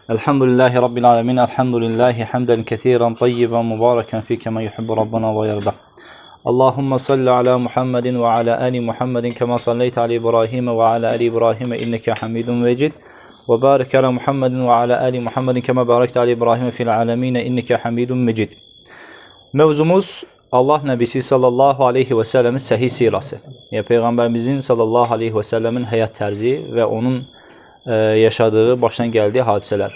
Elhamdülillahi Rabbil alemin. Elhamdülillahi hamden kethiren tayyiben mübareken fi kema yuhibbu Rabbuna ve yerda. Allahümme salli ala Muhammedin ve ala ali Muhammedin kema salleyte ala İbrahim ve ala ali İbrahim inneke hamidun mecid. Ve barik ala Muhammedin ve ala ali Muhammedin kema barekte ala İbrahim fil alemin inneke hamidun mecid. Mevzumuz Allah Nebisi sallallahu aleyhi ve sellemin səhih sirası. Yani Peyğəmbərimizin sallallahu aleyhi ve sellemin həyat tərzi ve onun yaşadığı, başına gəldiyi hadisələr.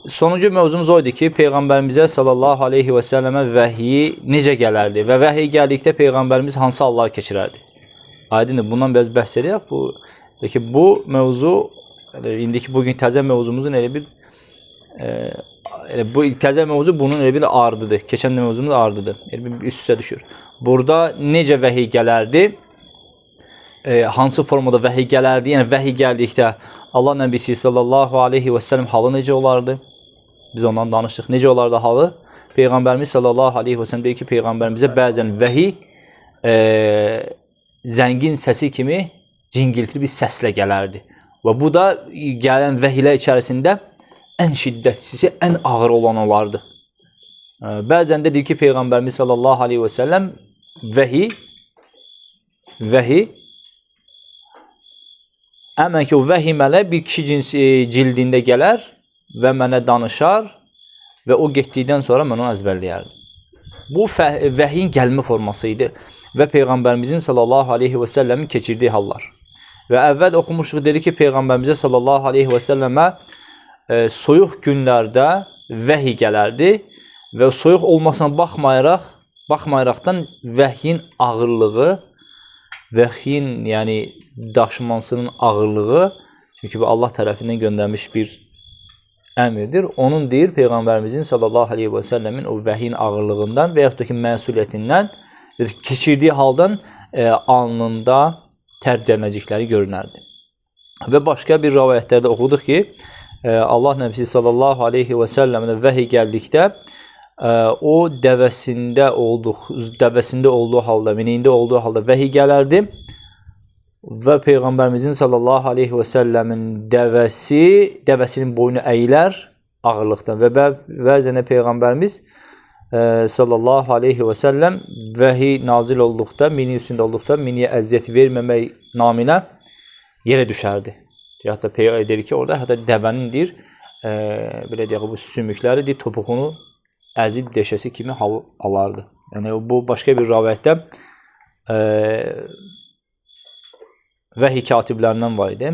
Sonuncu mövzumuz oydu ki, Peyğəmbərimizə sallallahu aleyhi və səlləmə vəhyi necə gələrdi və vəhiy gəldikdə Peyğəmbərimiz hansı hallar keçirərdi? Aydındır, bundan biraz bəhs edək. Bu mövzu, indiki bugün təzə mövzumuzun elə bir bu təzə mövzu bunun elə bir ardıdır. Keçən mövzumuz ardıdır. Elə bir üst-üstə düşür. Burada necə vəhiy gələrdi? Hansı formada vəhiy gələrdi? Yəni vəhiy gəldikdə Allah Nəbisi sallallahu aleyhi və səlləm halı necə olardı? Biz ondan danışdıq. Necə olardı halı? Peyğəmbərimiz sallallahu aleyhi və səlləm deyir ki, Peyğəmbərimizə bəzən vəhiy zəngin səsi kimi cingiltili bir səslə gələrdi. Və bu da gələn vəhiylər içərisində ən şiddətlisi, ən ağır olan olardı. Bəzən də deyir ki, Peyğəmbərimiz sallallahu aleyhi və səlləm vəhiy əmən ki, o vəhiy mənə bir kişi cildində gələr və mənə danışar və o getdikdən sonra mən onu əzbərləyərdim. Bu vəhiyin gəlmə forması idi və Peyğəmbərimizin sallallahu aleyhi və səlləmin keçirdiyi hallar. Və əvvəl oxumuşluq dedi ki, Peyğəmbərimizə sallallahu aleyhi və səlləmə soyuq günlərdə vəhiy gələrdi və soyuq olmasına baxmayaraqdan vəhyin ağırlığı, vəhyin yəni daşımasının ağırlığı, çünki bu Allah tərəfindən göndərmiş bir əmirdir. Onun deyir, Peyğəmbərimizin sallallahu aleyhi və səlləmin o vəhyin ağırlığından və yaxud da ki, məsuliyyətindən, keçirdiyi haldan alnında tərcənəcikləri görünərdi. Və başqa bir rəvayətlərdə oxuduq ki, Allah Nəbisi sallallahu aleyhi və səlləminə vəhiy gəldikdə, o dəvəsində olduğu halda, minində olduğu halda vəhiy gələrdi və Peyğəmbərimizin sallallahu aleyhi və səlləmin dəvəsinin boynu əyilər ağırlıqdan və bəzən Peyğəmbərimiz sallallahu aleyhi və səlləm vəhiy nazil olduqda, mini üstündə olduqda miniyə əziyyət verməmək naminə yerə düşərdi. Hətta Peyğəmbər deyir ki, orada hətta dəvənin deyir, belə deyək, bu sümükləri deyir, topuğunu əzib deşəsi kimi hal alardı. Yəni, bu başqa bir rəvayətdə vəhiy katiblərindən var idi.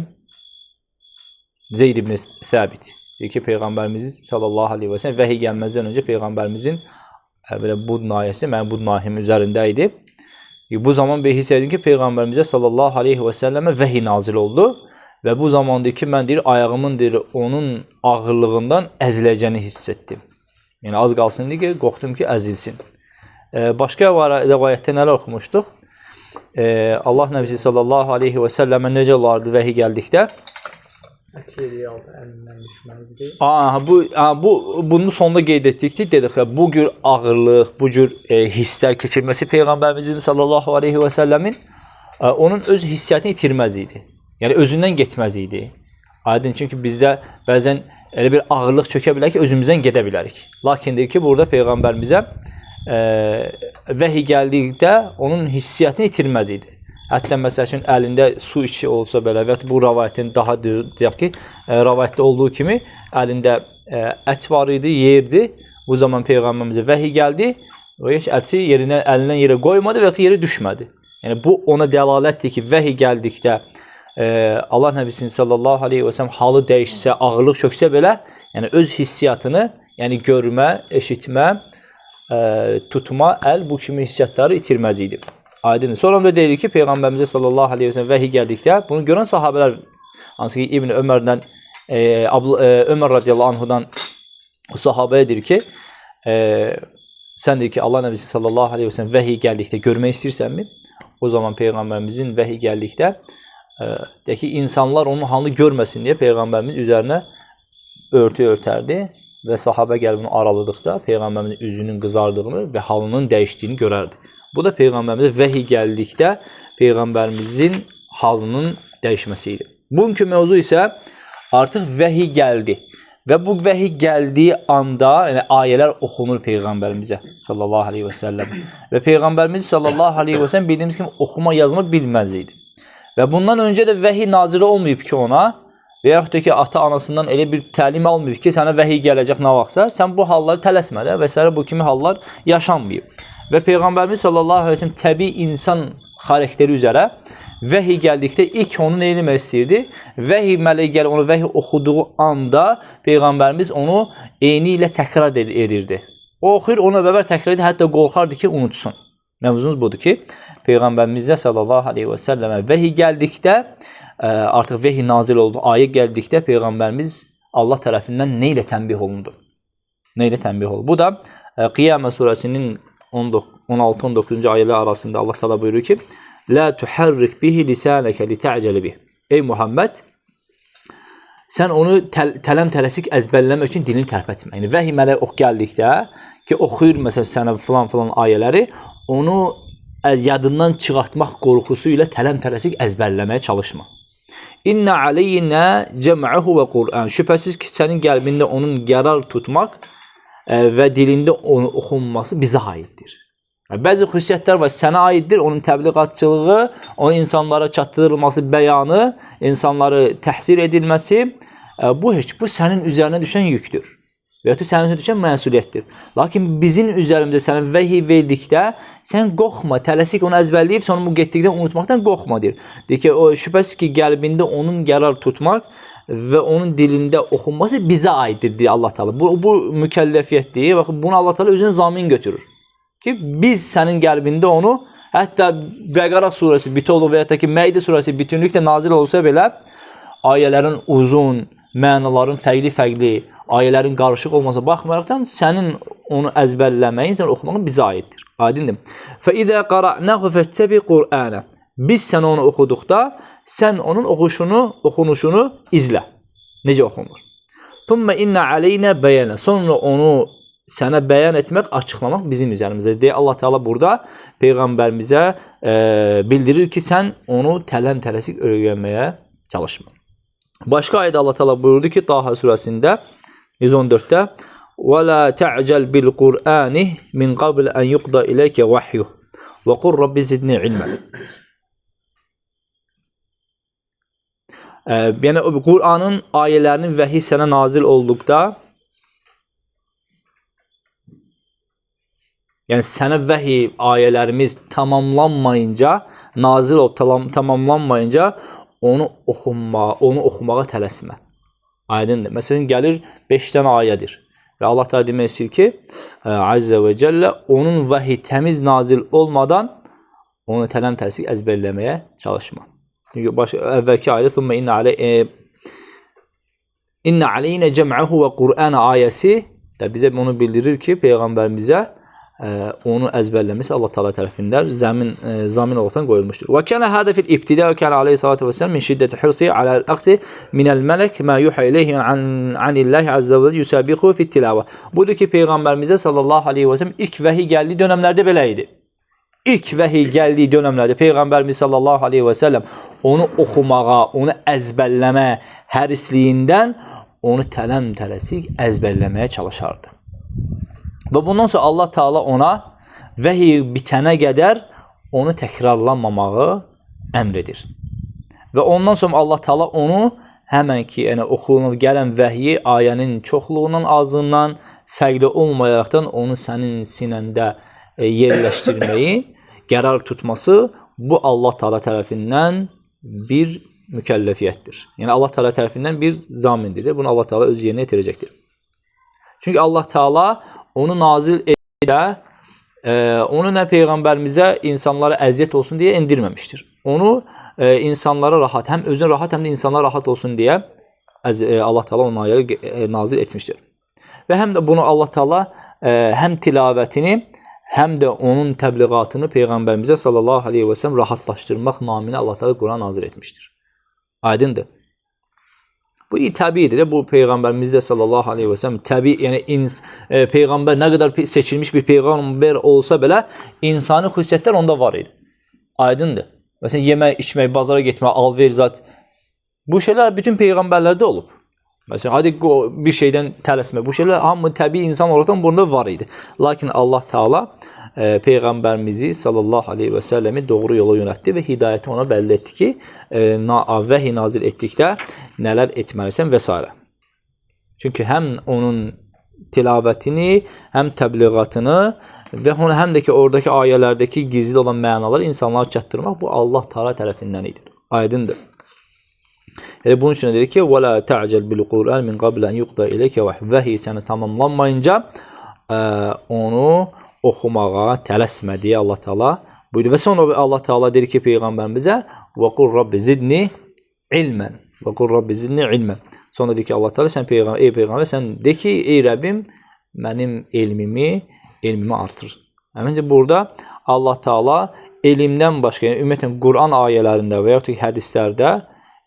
Zeyd ibn Səbit. Deyir ki, Peyğəmbərimiz sallallahu aleyhi və səlləm vəhiy gəlməzdən öncə Peyğəmbərimizin bud nayəsi mənim bud nahim üzərində idi. Bu zaman hiss edim ki, Peyğəmbərimizə sallallahu aleyhi və səlləmə vəhiy nazil oldu və bu zamandır ki, mən deyir, ayağımın deyir, onun ağırlığından əziləcəni hiss etdim. Yəni, az qalsın deyir ki, qorxdum ki, əzilsin. Başqa rəvayətdə nələr oxumuşduq? Allah Nəbisi sallallahu aleyhi və səlləmə necə olardı vəhiy gəldikdə? Bunu sonda qeyd etdik ki, dedik ki, bu cür ağırlıq, bu cür hisslər keçirməsi Peyğəmbərimizin sallallahu aleyhi və səlləmin onun öz hissiyyətini itirməz idi. Yəni, özündən getməz idi. Aydın, çünki bizdə bəzən elə bir ağırlıq çökə bilər ki, özümüzdən gedə bilərik. Lakin deyir ki, burada Peyğəmbərimizə vəhiy gəldikdə onun hissiyyətini itirməz idi. Hətta məsəl üçün əlində su içi olsa belə və bu rəvayətin daha deyək ki, rəvayətdə olduğu kimi əlində ət var idi, yerdi. Bu zaman Peyğəmbərimizə vəhiy gəldi və əti əlindən yerə qoymadı və yerə düşmədi. Yəni, bu ona dəlalətdir ki, vəhiy gəldikdə Allah Nəbisinin sallallahu aleyhi və səlləm halı dəyişsə, ağırlıq çöksə belə, yəni öz hissiyyatını, yəni görmə, eşitmə, tutma, əl bu kimi hissiyyatları itirməz idi. Aydındır. Sonra da deyilir ki, Peyğəmbərimizə sallallahu aleyhi və səlləm vəhiy gəldikdə, bunu görən sahabələr, hansı ki, İbn Ömərdən, Ömər radiyallahu anhudan o sahabəyə deyir ki, sən deyir ki, Allah Nəbisi sallallahu aleyhi və səlləm vəhiy gəldikdə görmək istəyirsənmi? O zaman Peyğəmbərimiz vəhiy gəldikdə deyək ki, insanlar onun halını görməsin deyə Peyğəmbərimiz üzərinə örtü örtərdi və sahabə gəlib bunu araladıqda Peyğəmbərimizin üzünün qızardığını və halının dəyişdiyini görərdi. Bu da Peyğəmbərimizə vəhiy gəldikdə Peyğəmbərimizin halının dəyişməsi idi. Bugünkü mövzu isə Artıq vəhiy gəldi. Və bu vəhiy gəldiyi anda, yəni ayələr oxunur Peyğəmbərimizə sallallahu aleyhi və səlləm. Və Peyğəmbərimiz sallallahu aleyhi və səlləm bildiyimiz kimi oxuma yazma bilməz idi. Və bundan öncə də vəhiy nazil olmayıb ki ona, və yaxud da ki ata-anasından elə bir təlim almayıb ki, sənə vəhiy gələcək nə vaxtsa, sən bu halları tələsmə də və s. bu kimi hallar yaşanmayıb. Və Peyğəmbərimiz sallallahu aleyhi və səlləm təbii insan xarakteri üzərə vəhiy gəldikdə ilk onu nə eləmək istəyirdi? Vəhiy mələyi gəlib onu vəhiy oxuduğu anda Peyğəmbərimiz onu eyni ilə təkrar edirdi. O oxuyur, onu bəbər təkrar edir, hətta qorxardı ki, unutsun. Mövzumuz budur ki, Peyğəmbərimizə sallallahu aleyhi və səlləmə vəhiy gəldikdə, artıq vəhiy nazil oldu, ayə gəldikdə Peyğəmbərimiz Allah tərəfindən nə ilə tənbih olundu? Nə ilə tənbih olundu? Bu da Qiyamə surəsinin 16-19-cu ayələr arasında Allah təala buyurur ki, "La tuharrik bihi lisanaka lita'jala bih." Ey Muhammed, sən onu tələm-tələsik əzbərləmək üçün dilini tərpətmə. Yəni vəhiy mələyi gəldikdə ki, oxuyur məsələn sənə filan ayələri, onu yadından çıxartmaq qorxusu ilə tələm-tələsik əzbərləməyə çalışma. İnna aleyna cem'ahu və Qur'an. Şübhəsiz ki, sənin qəlbində onun qərar tutmaq və dilində onu oxunması bizə aiddir. Bəzi xüsusiyyətlər var, sənə aiddir, onun təbliğatçılığı, onun insanlara çatdırılması, bəyanı, insanları təhsir edilməsi, bu sənin üzərinə düşən yükdür. Və ya da sənin üzərinə düşən məsuliyyətdir. Lakin bizim üzərimizdə sənə vəhiy verdikdə, sən qorxma, tələsik onu əzbərləyib, sonra bu getdikdə unutmaqdan qorxma, deyir. Deyir ki, o şübhəsiz ki, qəlbində onun qərar tutmaq və onun dilində oxunması bizə aiddir, deyir Allah Teala. Bu mükəlləfiyyətdir. Baxın, bunu Allah Teala özünə zamin götürür. Ki, biz sənin qəlbində onu, hətta Bəqara surəsi bütövlük və ya da ki, Məidə surəsi bütünlüklə nazil olsa belə, ayələrin uzun, mənaların fərqli-fərqli, ayələrin qarışıq olmasa baxmayaraqdan, sənin onu əzbərləməyin, sən oxumağın bizə aiddir. Aydındır. فَإِذَا قَرَأْنَهُ فَاتَّبِعْ قُرْآنَ. Biz sən onu oxuduqda, sən onun oxunuşunu izlə. Necə oxunur? ثُمَّ إِنَّ عَلَيْنَا بَيَانَ. Sonra onu sənə bəyan etmək, açıqlamaq bizim üzərimizdə. Deyə Allah Teala burada Peyğəmbərimizə bildirir ki, sən onu tələm-tələsik öyrənməyə çalışma. Başqa ayədə Allah Teala buyurdu ki, Taha surəsində 114-də وَلَا تَعْجَلْ بِالْقُرْآنِ مِنْ قَبْلِ أَنْ يُقْضَ إِلَيْكَ وَحْيُهُ وَقُلْ رَبِّ زِدْنِي عِلْمًا. Yəni, Qur'anın ayələrinin vəhiy sənə nazil olduqda, yəni sənə vəhiy ayələrimiz tamamlanmayınca, nazil olub tamamlanmayınca onu oxumağa tələsmə. Aydındır. Məsələn, gəlir 5 dənə ayədir. Və Allah da demək istəyir ki, Azze və Cəllə onun vəhiy təmiz nazil olmadan onu tələm-tələsik əzbərləməyə çalışma. Çünki əvvəlki ayədə "Thumma inna aleyna cem'ahu və Qur'an" ayəsi də bizə bunu bildirir ki, Peyğəmbərimizə onu əzbərləməsi Allah Teala tərəfindən zamin olaraq qoyulmuşdur. Və kana hada fil ibtida və kana aleyhissalatu vesselam min şiddeti hirsi ala'l aqdi minel melek ma yuha ileyhi anillahi azze ve yusabiqu fi tilava. Budur ki, Peyğəmbərimizə sallallahu aleyhi və səlləm ilk vəhiy gəldiyi dövrlərdə belə idi. İlk vəhiy gəldiyi dövrlərdə Peyğəmbərimiz sallallahu aleyhi və səlləm onu oxumağa, onu əzbərləmə hərisliyindən onu tələm-tələsik əzbərləməyə çalışardı. Və bundan sonra Allah Teala ona vəhiy bitənə qədər onu təkrarlanmamağı əmr edir. Və ondan sonra Allah Teala onu həmən ki, yəni oxunub gələn vəhiyi ayənin çoxluğundan, azından, fərqli olmayaraqdan onu sənin sinəndə yerləşdirməyi, qərar tutması bu Allah Teala tərəfindən bir mükəlləfiyyətdir. Yəni Allah Teala tərəfindən bir zamindir. Bunu Allah Teala öz yerinə yetirəcəkdir. Çünki Allah Teala onu nazil edə, onu nə Peyğəmbərimizə insanlara əziyyət olsun deyə endirməmişdir. Onu insanlara rahat, həm özünə rahat, həm də insanlara rahat olsun deyə Allah Teala onun ayələri nazil etmişdir. Və həm də bunu Allah Teala həm tilavətini, həm də onun təbliğatını Peyğəmbərimizə sallallahu aleyhi və səlləm rahatlaşdırmaq naminə Allah Teala Quran nazil etmişdir. Aydındır. Bu təbiidir. Bu Peyğəmbərimiz də sallallahu aleyhi və səlləm təbii, yəni Peyğəmbər nə qədər seçilmiş bir Peyğəmbər olsa belə, insani xüsusiyyətlər onda var idi. Aydındır. Məsələn, yemək, içmək, bazara getmək, alver, zat. Bu şeylər bütün Peyğəmbərlərdə olub. Məsələn, hadi bir şeydən tələsmə. Bu şeylər hamı təbii insan olaraqdan bunda var idi. Lakin Allah Teala Peyğəmbərimizi sallallahu aleyhi və səlləmi doğru yola yönəltdi və hidayəti ona bəlli etdi ki, vəhiy nazil etdikdə nələr etməlisən və s. Çünki həm onun tilavətini, həm təbliğatını və həm də ki, oradakı ayələrdəki gizli olan mənaları insanlara çatdırmaq bu Allah Teala tərəfindən idi. Aydındır. Yəni bunun üçün deyir ki, وَلَا تَعْجَلْ بِالْقُرْآنِ مِنْ قَبْلَ أَنْ يُقْضَى إِلَيْكَ وَحْيٌ Vəhiy səni tamamlanmayınca onu oxumağa tələsmə deyə Allah Teala buyurdu. Və sonra Allah Teala deyir ki, Peyğəmbərimizə وَقُلْ رَبِّ زِدْنِ عِلْمًا وَقُلْ رَبِّ زِدْنِ عِلْمًا Sonra deyir ki, Allah Teala ey Peyğəmbər, sən de ki, ey Rəbbim, mənim elmimi artır. Həmçinin burada Allah Teala elmdən başqa, yəni ümumiyyətlə Quran ayələrində və yaxud da hədislərdə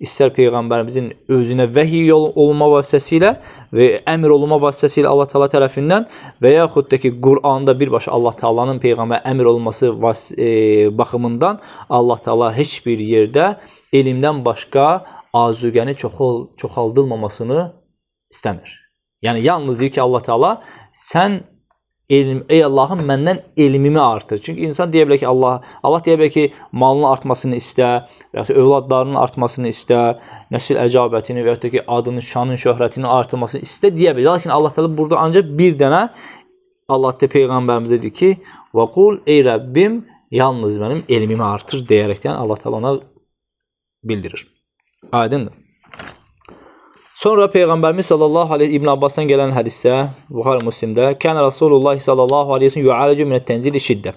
istər Peyğəmbərimizin özünə vəhiy olma vasitəsilə və əmr olunma vasitəsilə Allah Teala tərəfindən və yaxud da ki, Quranda birbaşa Allah Teala'nın Peyğəmbərə əmr olunması baxımından Allah Teala heç bir yerdə elmdən başqa azüqəni çoxaldılmamasını istəmir. Yəni, yalnız deyir ki, Allah Teala, sən ey Allahım, məndən elmimi artır. Çünki insan deyə bilər ki, Allah deyə bilər ki, malının artmasını istə, və ya övladlarının artmasını istə, nəsil əcabətini və ya da ki, adının, şanın, şöhrətinin artırmasını istə deyə bilər. Lakin Allah Teala burada ancaq bir dənə Allah da Peyğəmbərimizə deyir ki, وَقُلْ ey Rəbbim, yalnız mənim elmimi artır deyərəkdən Allah Teala ona bildirir. Aydındır. Sonra Peyğəmbərimiz sallallahu aleyhi İbn Abbasdan gələn hədisdə, Buxari Müslimdə, Kən Rasulullah sallallahu aleyhi ve sellem yu'aləcü minət tənzili şiddə.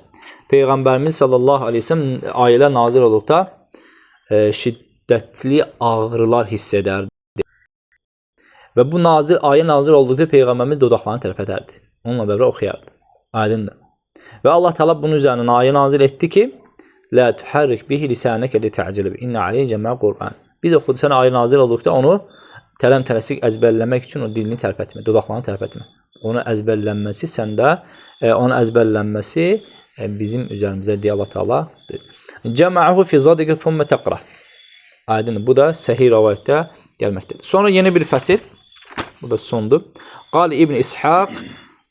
Peyğəmbərimiz sallallahu aleyhi ve sellem ayələr nazir olduqda şiddətli ağrılar hiss edərdi. Və bu ayə nazir olduqda Peyğəmbərimiz dodaqlarını tərpədərdi. Onunla bərabər oxuyardı. Aydındır. Və Allah Teala bunun üzərindən ayə nazil etdi ki, Lə tuhərrik bihi lisanəkə li tə'cələ bi. İnnə aleyhi cəmə Qur'an. Biz oxudu, sən ayə nazil olduqda onu tələm-tələsik əzbərləmək üçün o dilini tərpətmə, dodaqlarını tərpətmə. Onun əzbərlənməsi səndə, onun əzbərlənməsi bizim üzərimizə deyə Allah Teala deyir. Cəmə'əhu fi zadikə thummə təqrə. Aydın, bu da səhih rəvayətdə gəlməkdədir. Sonra yeni bir fəsil, bu da sondur. Qali İbn İshaq,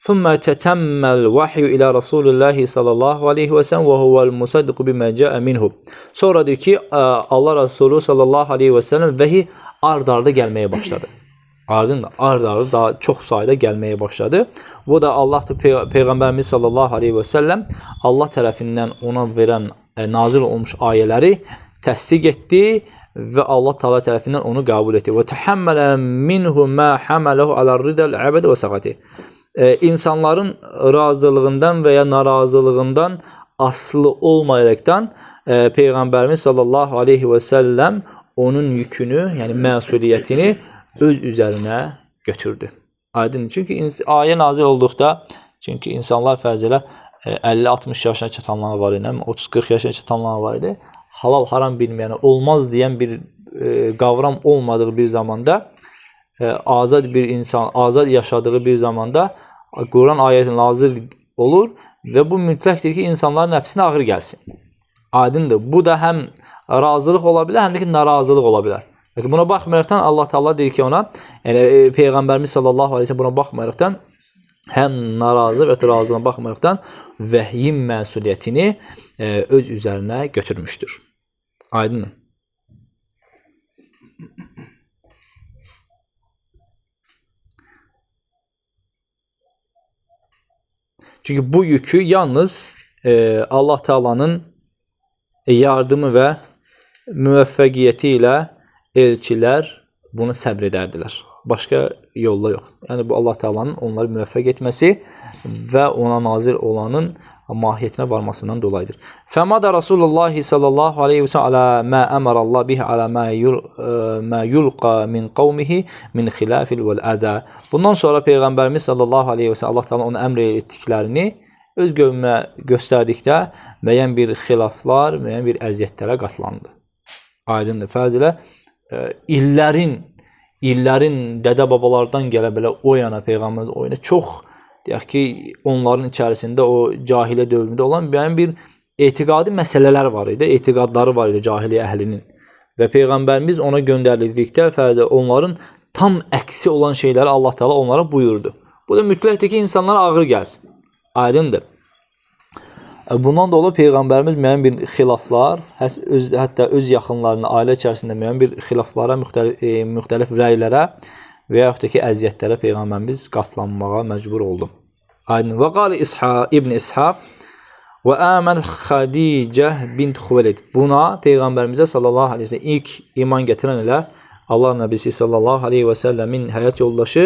thummə tətəmməl vahyu ilə Rasulillahi sallallahu aleyhi və sələm və huvəl musaddiqu bimə cəə minhu. Sonra deyir ki, Allah Resulü sallallahu aleyhi və sələm vəhi ard-arda gəlməyə başladı. Ard-arda daha çox sayda gəlməyə başladı. Bu da Allah Peyğəmbərimiz sallallahu aleyhi və səlləm Allah tərəfindən ona verən nazil olmuş ayələri təsdiq etdi və Allah Teala tərəfindən onu qəbul etdi. Və təhəmmələ minhu mə həmələhu alar-ridəl əbəd və səqati. İnsanların razılığından və ya narazılığından asılı olmayaraqdan Peyğəmbərimiz sallallahu aleyhi və səlləm onun yükünü, yəni məsuliyyətini öz üzərinə götürdü. Aydın. Çünki ayə nazil olduqda, çünki insanlar fərz elə 50-60 yaşına çatanlar var idi, 30-40 yaşına çatanlar var idi. Halal haram bilməyənə olmaz deyən bir qavram olmadığı bir zamanda, azad bir insan, azad yaşadığı bir zamanda Quran ayəti nazil olur və bu mütləqdir ki, insanların nəfsinə ağır gəlsin. Aydındır. Bu da həm razılıq ola bilər, həm də ki, narazılıq ola bilər. Buna baxmayaraqdan Allah Teala deyir ki ona, yəni Peyğəmbərimiz sallallahu aleyhi ve sellem buna baxmayaraqdan həm narazı və razılığına baxmayaraqdan vəhyin məsuliyyətini öz üzərinə götürmüşdür. Aydın mı? Çünki bu yükü yalnız Allah Teala'nın yardımı və müvəffəqiyyəti ilə elçilər bunu səbr edərdilər. Başqa yolla yox. Yəni bu Allah Teala'nın onları müvəffəq etməsi və ona nazil olanın mahiyyətinə varmasından dolayıdır. Fəmada Rasulullah sallallahu aleyhi ve sellem ala ma əmərallah bihi ala ma yulqa min qavmihi min xilafil vəl ədə. Bundan sonra Peyğəmbərimiz sallallahu aleyhi ve sellem Allah Teala ona əmr etdiklərini öz qövmünə göstərdikdə müəyyən bir xilaflar, müəyyən bir əziyyətlərə qatlandı. Aydındır. Fərz elə illərin dədə-babalardan gələ belə o yana Peyğəmbərimiz o yana çox deyək ki, onların içərisində o cahiliyə dövründə olan müəyyən bir etiqadi məsələlər var idi, etiqadları var idi cahiliyə əhlinin. Və Peyğəmbərimiz ona göndərildikdə onların tam əksi olan şeyləri Allah Teala onlara buyurdu. Bu da mütləqdir ki, insanlara ağır gəlsin. Aydındır. Bundan dolayı Peyğəmbərimiz müəyyən bir xilaflar, hətta öz yaxınlarına, ailə içərisində müəyyən bir xilaflara, müxtəlif rəylərə və yaxud da ki, əziyyətlərə Peyğəmbərimiz qatlanmağa məcbur oldu. Aydın. Və qali İbn İshaq və əmən Xadicə bint Xuveylid. Buna Peyğəmbərimizə sallallahu aleyhi ve sellem ilk iman gətirən elə Allah Nəbisi sallallahu aleyhi ve sellemin həyat yoldaşı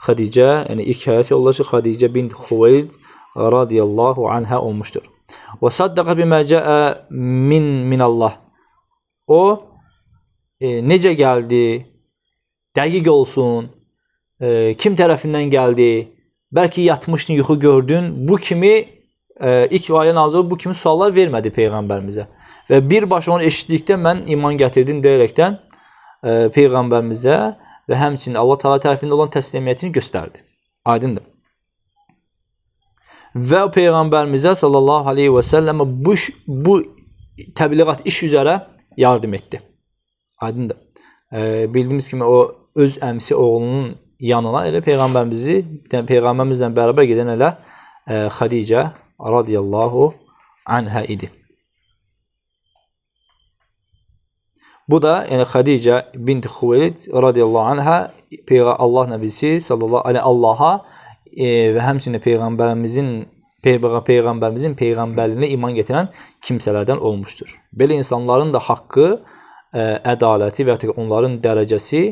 Xadicə, yəni ilk həyat yoldaşı Xadicə bint Xuveylid radiyallahu anhə olmuşdur. Və saddaqa bimə cəə min Allah. O necə gəldi, dəqiq olsun, kim tərəfindən gəldi, bəlkə yatmışdın, yuxu gördün, bu kimi ilk ayə nazil olub, bu kimi suallar vermədi Peyğəmbərimizə. Və birbaşa onu eşitdikdə mən iman gətirdim deyərəkdən Peyğəmbərimizə və həmçinin Allah Teala tərəfində olan təslimiyyətini göstərdi. Aydındır. Və Peyğəmbərimizə sallallahu aleyhi və səlləmə bu təbliğat iş üzərə yardım etdi. Aydındır. Bildiyimiz kimi o öz əmsi oğlunun yanına elə Peyğəmbərimizlə bərabər gedən elə Xadicə radiyallahu anhə idi. Bu da yəni Xadicə bint Xuveylid radiyallahu anhə Allah Nəbisi sallallahu aleyhi Allah'a və həmçinin Peyğəmbərimizin Peyğəmbərliyinə iman gətirən kimsələrdən olmuşdur. Belə insanların da haqqı, ədaləti və ya onların dərəcəsi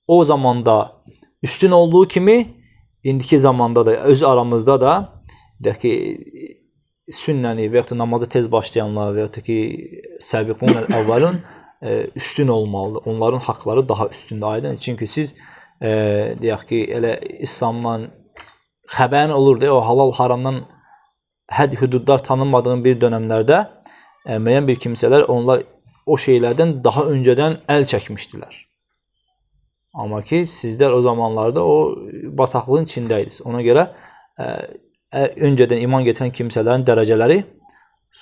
o zamanda üstün olduğu kimi indiki zamanda da öz aramızda da deyək ki, sünnəni və ya namazı tez başlayanlar və ya ki, səbiqunəl əvvəlun üstün olmalıdır. Onların haqları daha üstündür. Aydın. Çünki siz deyək ki, elə İslamdan xəbərin olur deyə o halal haramdan hədd hüdudlar tanınmadığın bir dönəmlərdə müəyyən bir kimsələr onlar o şeylərdən daha öncədən əl çəkmişdilər. Amma ki sizlər o zamanlarda o bataqlığın içindəydiniz. Ona görə öncədən iman gətirən kimsələrin dərəcələri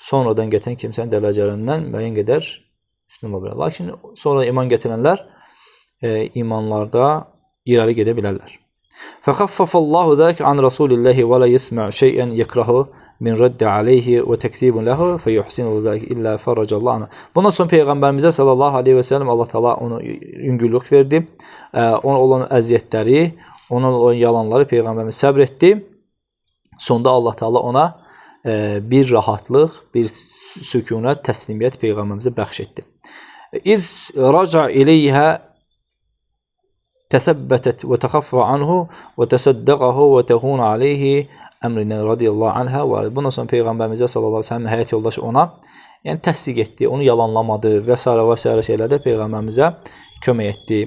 sonradan gətirən kimsənin dərəcələrindən müəyyən qədər üstün ola bilər. Lakin sonra iman gətirənlər imanlarda irəli gedə bilərlər. فَخَفَّفَ اللّٰهُ ذَلِكَ عَنْ رَسُولِ اللّٰهِ وَلَا يَسْمَعُ شَيْئًا يَكْرَهُ مِنْ رَدِّ عَلَيْهِ وَتَكْذِيبٌ لَهُ فَيُحْسِنُ ذَلِكَ إِلَّا فَرَّجَ اللّٰهُ عَنْهُ. Bundan sonra Peyğəmbərimizə sallallahu aleyhi ve sellem Allah Teala onu yüngüllük verdi. Ona olan əziyyətləri, ona olan yalanları Peyğəmbərimiz səbr etdi. Sonda Allah Teala ona bir rahatlıq, bir sükunət, təslimiyyət Peyğəmbərimizə bəxş etdi. İz raca ileyhə تثبتت وتخفى عنه وتصدقه وتهون عليه əmrinə radiyallahu anhə və bundan sonra Peyğəmbərimizə sallallahu aleyhi ve sellem həyat yoldaşı ona yəni təsdiq etdi, onu yalanlamadı və s. şeylərdə Peyğəmbərimizə kömək etdi.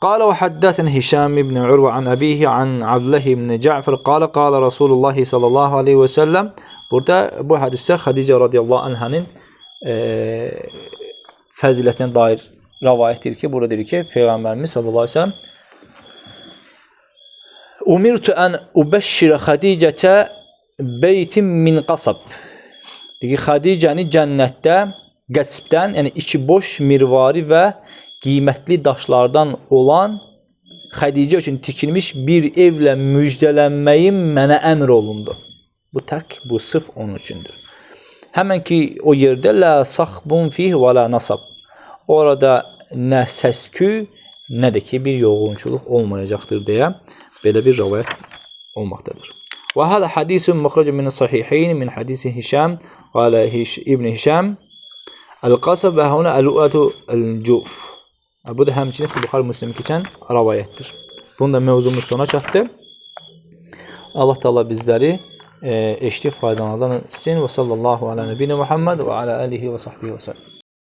Qala və haddətən Hişam ibn Urva an əbihi an Abdullah ibn Ca'fir qala Rasulullah sallallahu aleyhi ve sellem. Burada bu hədisdə Xadicə radiyallahu anhənin fəzilətinə dair rəvayətdir ki, burada deyir ki, Peyğəmbərimiz sallallahu aleyhi ve sellem Umirtu ən ubəşşirə Xadicətə beytin min qasab. Deyir ki, Xadicəni cənnətdə qəsbdən, yəni içi boş, mirvari və qiymətli daşlardan olan Xadicə üçün tikilmiş bir evlə müjdələnməyim mənə əmr olundu. Bu sırf onun üçündür. Həmən ki, o yerdə la saxbun fih və la nasab. Orada nə səskü, nə də ki bir yoğunçuluq olmayacaqdır deyə belə bir rəvayət olmaqdadır. Və hədə hadisun məxrəcə min sahihayn min hadisi Hişam qala İbn Hişam el-qasab və huna el-u'atu el-cuf. Bu da həmçinin Buxari Müslim keçən rəvayətdir. Bunun da mövzumuz sona çatdı. Allah Teala bizləri eşitib faydalananlardan etsin və sallallahu alə nəbiyyina Muhammed və alə alihi və sahbihi və səlləm.